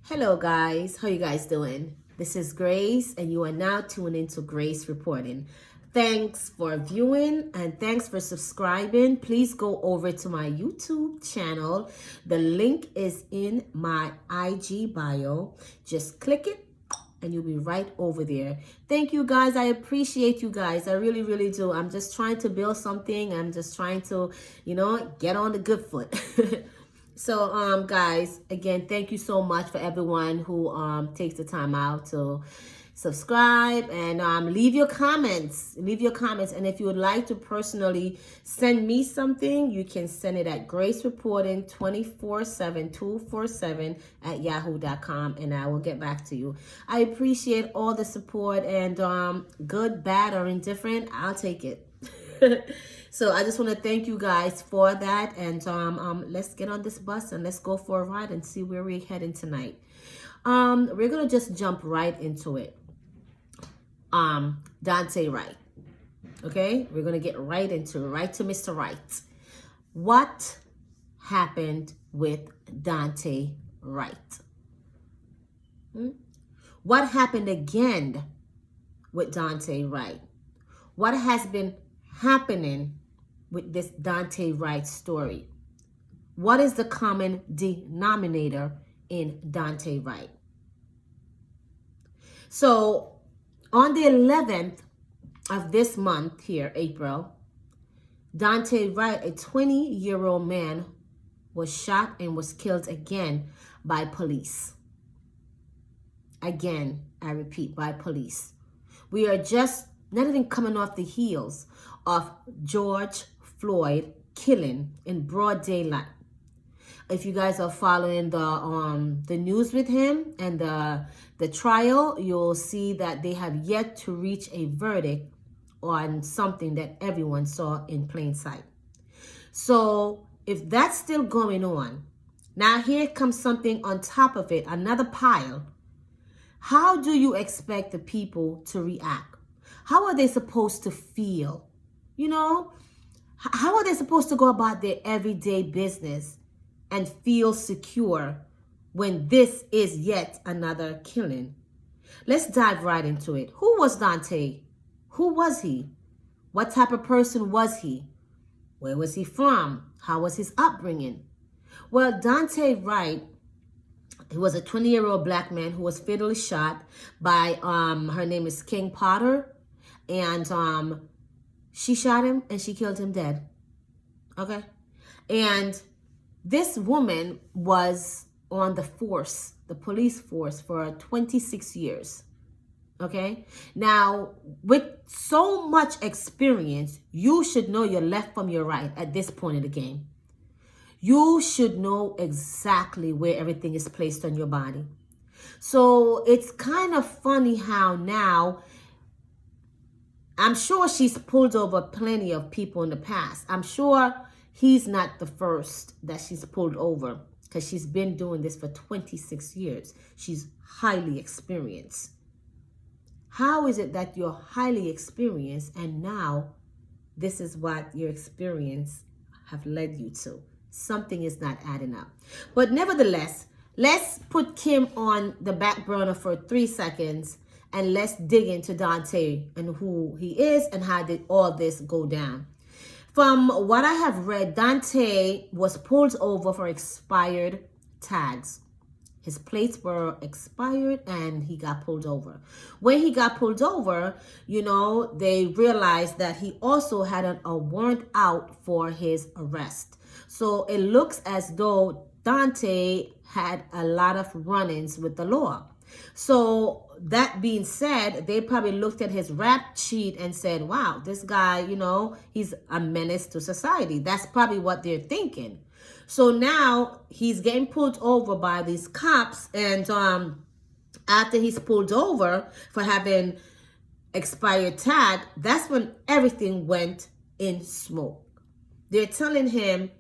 Hello guys, how you guys doing? This is Grace and you are now tuning into Grace Reporting. Thanks for viewing and thanks for subscribing. Please go over to my YouTube channel. The link is in my IG bio. Just click it and you'll be right over there. Thank you guys. I appreciate you guys. I really, really do. I'm just trying to build something. I'm just trying to, get on the good foot. So, guys, again, thank you so much for everyone who takes the time out to subscribe and leave your comments. Leave your comments. And if you would like to personally send me something, you can send it at gracereporting 247 at yahoo.com and I will get back to you. I appreciate all the support and good, bad, or indifferent, I'll take it. So I just want to thank you guys for that, and let's get on this bus and let's go for a ride and see where we're heading tonight. We're gonna just jump right into it. Daunte Wright. Okay, we're gonna get right into Mr. Wright. What happened with Daunte Wright? What happened again with Daunte Wright? What has been happening with this Daunte Wright story? What is the common denominator in Daunte Wright? So on the 11th of this month here, April, Daunte Wright, a 20-year-old man, was shot and was killed again by police. Again, I repeat, by police. We are just not even coming off the heels of George Floyd killing in broad daylight. If you guys are following the news with him and the trial, you'll see that they have yet to reach a verdict on something that everyone saw in plain sight. So if that's still going on, now here comes something on top of it, another pile. How do you expect the people to react? How are they supposed to feel? How are they supposed to go about their everyday business and feel secure when this is yet another killing? Let's dive right into it. Who was Daunte? Who was he? What type of person was he? Where was he from? How was his upbringing? Well, Daunte Wright, he was a 20-year-old black man who was fatally shot by, her name is King Potter. And she shot him and she killed him dead. Okay? And this woman was on the force, the police force, for 26 years. Okay? Now, with so much experience, you should know your left from your right at this point in the game. You should know exactly where everything is placed on your body. So it's kind of funny how now, I'm sure she's pulled over plenty of people in the past. I'm sure he's not the first that she's pulled over because she's been doing this for 26 years. She's highly experienced. How is it that you're highly experienced and now this is what your experience have led you to? Something is not adding up. But nevertheless, let's put Kim on the back burner for 3 seconds and let's dig into Daunte and who he is and how did all this go down. From what I have read, Daunte was pulled over for expired tags. His plates were expired and he got pulled over. When he got pulled over, they realized that he also had a warrant out for his arrest. So it looks as though Daunte had a lot of run-ins with the law. So that being said, they probably looked at his rap sheet and said, wow, this guy, he's a menace to society. That's probably what they're thinking. So now he's getting pulled over by these cops. And after he's pulled over for having expired tag, that's when everything went in smoke. They're telling him,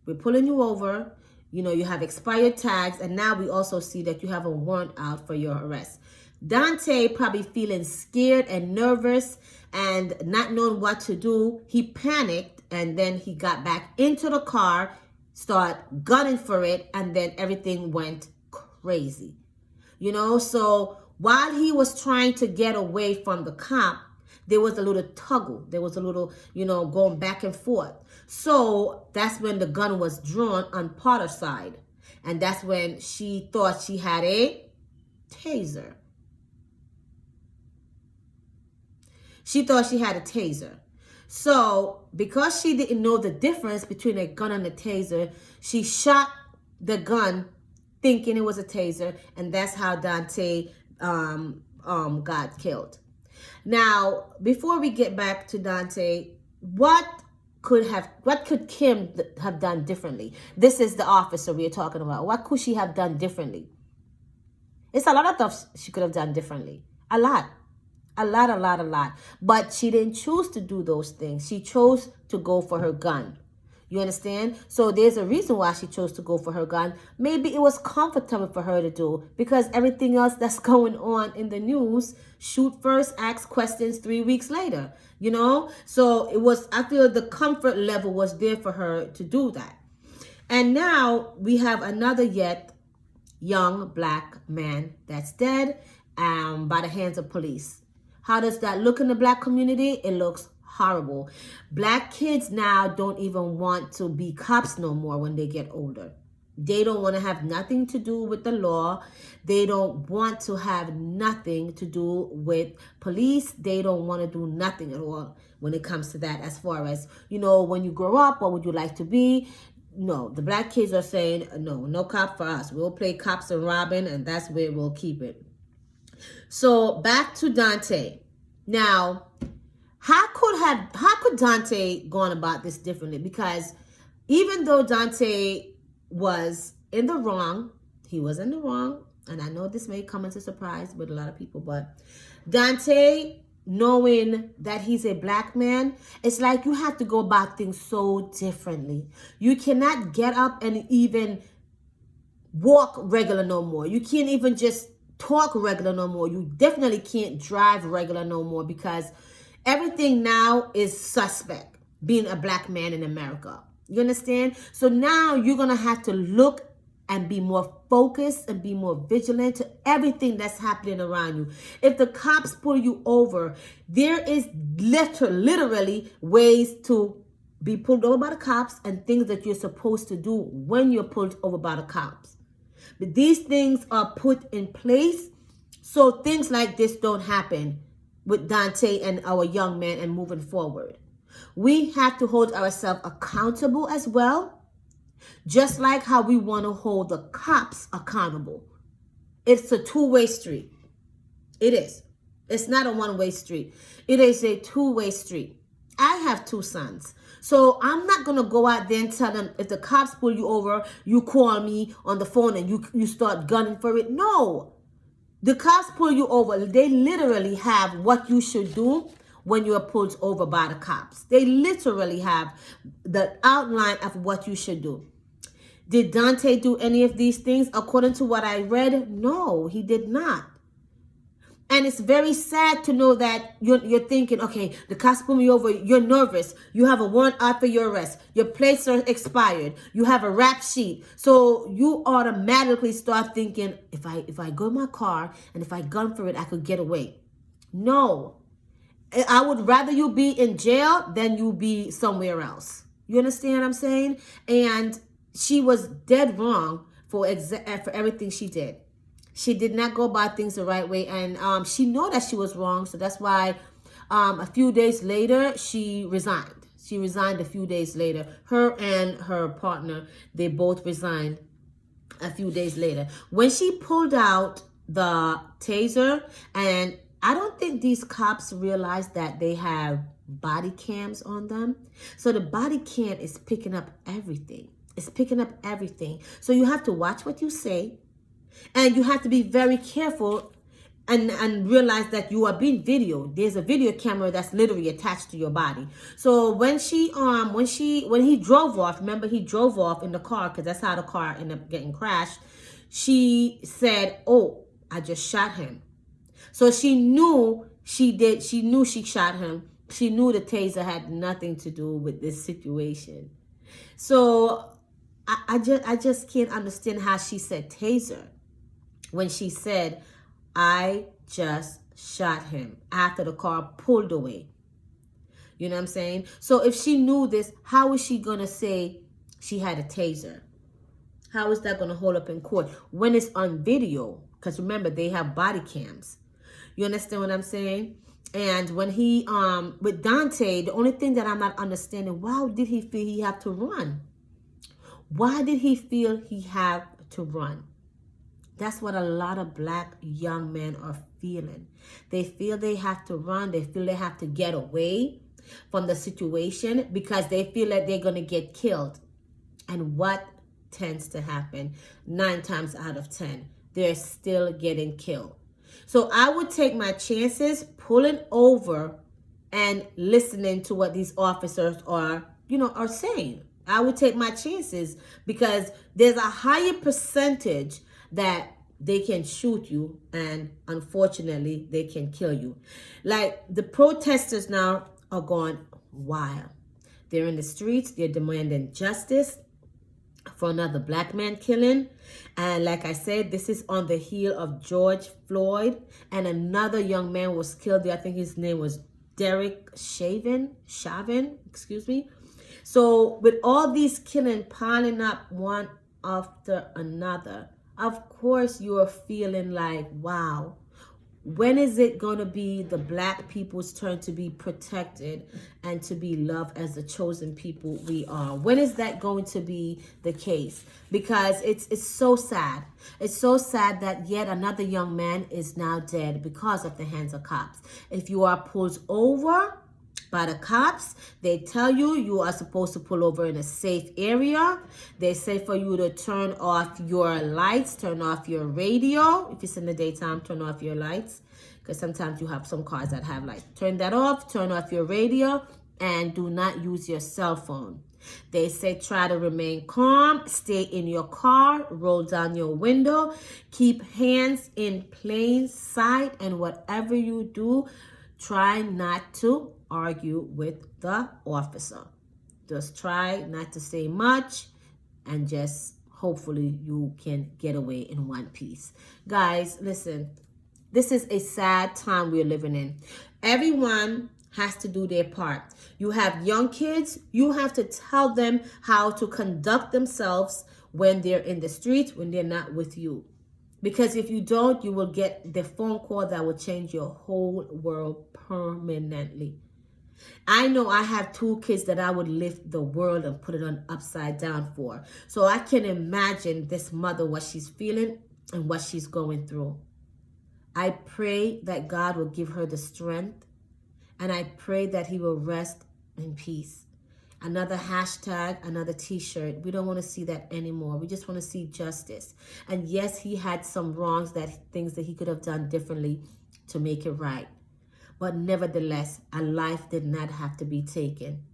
we're pulling you over. You have expired tags, and now we also see that you have a warrant out for your arrest. Daunte probably feeling scared and nervous and not knowing what to do. He panicked, and then he got back into the car, started gunning for it, and then everything went crazy. You know, so while he was trying to get away from the cop, there was a little tuggle. There was a little, going back and forth. So that's when the gun was drawn on Potter's side. And that's when she thought she had a taser. She thought she had a taser. So because she didn't know the difference between a gun and a taser, she shot the gun thinking it was a taser. And that's how Daunte got killed. Now, before we get back to Daunte, what could Kim have done differently? This is the officer we're talking about. What could she have done differently? It's a lot of stuff she could have done differently. A lot. But she didn't choose to do those things. She chose to go for her gun. You understand? So there's a reason why she chose to go for her gun. Maybe it was comfortable for her to do, because everything else that's going on in the news, shoot first, ask questions 3 weeks later, So it was, I feel the comfort level was there for her to do that. And now we have another yet young black man that's dead by the hands of police. How does that look in the black community? It looks horrible. Black kids now don't even want to be cops no more when they get older. They don't want to have nothing to do with the law. They don't want to have nothing to do with police. They don't want to do nothing at all when it comes to that. As far as, when you grow up, what would you like to be? No, the black kids are saying, no cop for us. We'll play cops and robbing, and that's where we'll keep it. So back to Daunte. Now, how could Daunte gone about this differently? Because even though Daunte was in the wrong, he was in the wrong, and I know this may come as a surprise with a lot of people, but Daunte, knowing that he's a black man, it's like you have to go about things so differently. You cannot get up and even walk regular no more. You can't even just talk regular no more. You definitely can't drive regular no more, because everything now is suspect being a black man in America. You understand? So now you're going to have to look and be more focused and be more vigilant to everything that's happening around you. If the cops pull you over, there is literally ways to be pulled over by the cops and things that you're supposed to do when you're pulled over by the cops. But these things are put in place so things like this don't happen with Daunte and our young man and moving forward. We have to hold ourselves accountable as well, just like how we want to hold the cops accountable. It's a two-way street. It is. It's not a one-way street. It is a two-way street. I have 2 sons. So I'm not going to go out there and tell them, if the cops pull you over, you call me on the phone and you start gunning for it. No. The cops pull you over. They literally have what you should do when you are pulled over by the cops. They literally have the outline of what you should do. Did Daunte do any of these things? According to what I read, no, he did not. And it's very sad to know that you're thinking, okay, the cops pull me over, you're nervous, you have a warrant out for your arrest, your plates are expired, you have a rap sheet. So you automatically start thinking, if I go in my car and if I gun for it, I could get away. No. I would rather you be in jail than you be somewhere else. You understand what I'm saying? And she was dead wrong for everything she did. She did not go about things the right way, and she knew that she was wrong. So that's why a few days later, she resigned. She resigned a few days later. Her and her partner, they both resigned a few days later. When she pulled out the taser, and I don't think these cops realize that they have body cams on them. So the body cam is picking up everything. It's picking up everything. So you have to watch what you say. And you have to be very careful and realize that you are being videoed. There's a video camera that's literally attached to your body. So when he drove off, remember he drove off in the car, because that's how the car ended up getting crashed. She said, "Oh, I just shot him." So she knew she shot him. She knew the taser had nothing to do with this situation. So I just can't understand how she said taser. when she said, I just shot him after the car pulled away. You know what I'm saying? So if she knew this, how is she going to say she had a taser? How is that going to hold up in court when it's on video? Because remember, they have body cams. You understand what I'm saying? And when he, with Daunte, the only thing that I'm not understanding, why did he feel he had to run? Why did he feel he had to run? That's what a lot of black young men are feeling. They feel they have to run. They feel they have to get away from the situation because they feel that they're going to get killed. And what tends to happen 9 times out of 10? They're still getting killed. So I would take my chances pulling over and listening to what these officers are saying. I would take my chances because there's a higher percentage that they can shoot you and unfortunately they can kill you. Like the protesters now are going wild. They're in the streets, they're demanding justice for another black man killing. And like I said, this is on the heel of George Floyd, and another young man was killed there. I think his name was Derek Chauvin, excuse me. So with all these killing piling up one after another, of course you are feeling like, wow, when is it going to be the black people's turn to be protected and to be loved as the chosen people we are? When is that going to be the case? Because it's so sad. It's so sad that yet another young man is now dead because of the hands of cops. If you are pulled over by the cops, they tell you are supposed to pull over in a safe area. They say for you to turn off your lights, turn off your radio. If it's in the daytime, turn off your lights, because sometimes you have some cars that have lights. Turn that off, turn off your radio, and do not use your cell phone. They say try to remain calm, stay in your car, roll down your window, keep hands in plain sight, and whatever you do, try not to argue with the officer. Just try not to say much and just hopefully you can get away in one piece. Guys, listen, this is a sad time we're living in. Everyone has to do their part. You have young kids, you have to tell them how to conduct themselves when they're in the streets, when they're not with you. Because if you don't, you will get the phone call that will change your whole world permanently. I know I have 2 kids that I would lift the world and put it on upside down for. So I can imagine this mother, what she's feeling and what she's going through. I pray that God will give her the strength, and I pray that he will rest in peace. Another hashtag, another t-shirt. We don't want to see that anymore. We just want to see justice. And yes, he had some wrongs, things that he could have done differently to make it right. But nevertheless, a life did not have to be taken.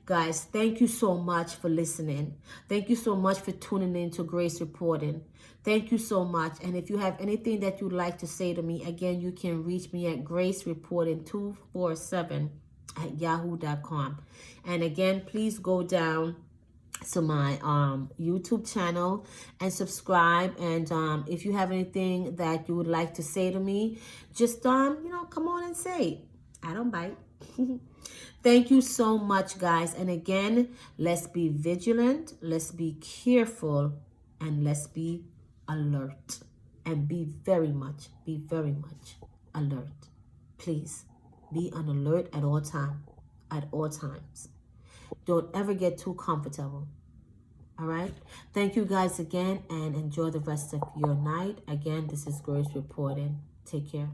Guys, thank you so much for listening. Thank you so much for tuning in to Grace Reporting. Thank you so much. And if you have anything that you'd like to say to me, again, you can reach me at gracereporting247@yahoo.com. And again, please go down to my YouTube channel and subscribe. And if you have anything that you would like to say to me, just come on and say it. I don't bite. Thank you so much, guys. And again, let's be vigilant, let's be careful, and let's be alert. And be very much alert. Please be on alert at all times. Don't ever get too comfortable. All right? Thank you guys again, and enjoy the rest of your night. Again, this is Grace Reporting. Take care.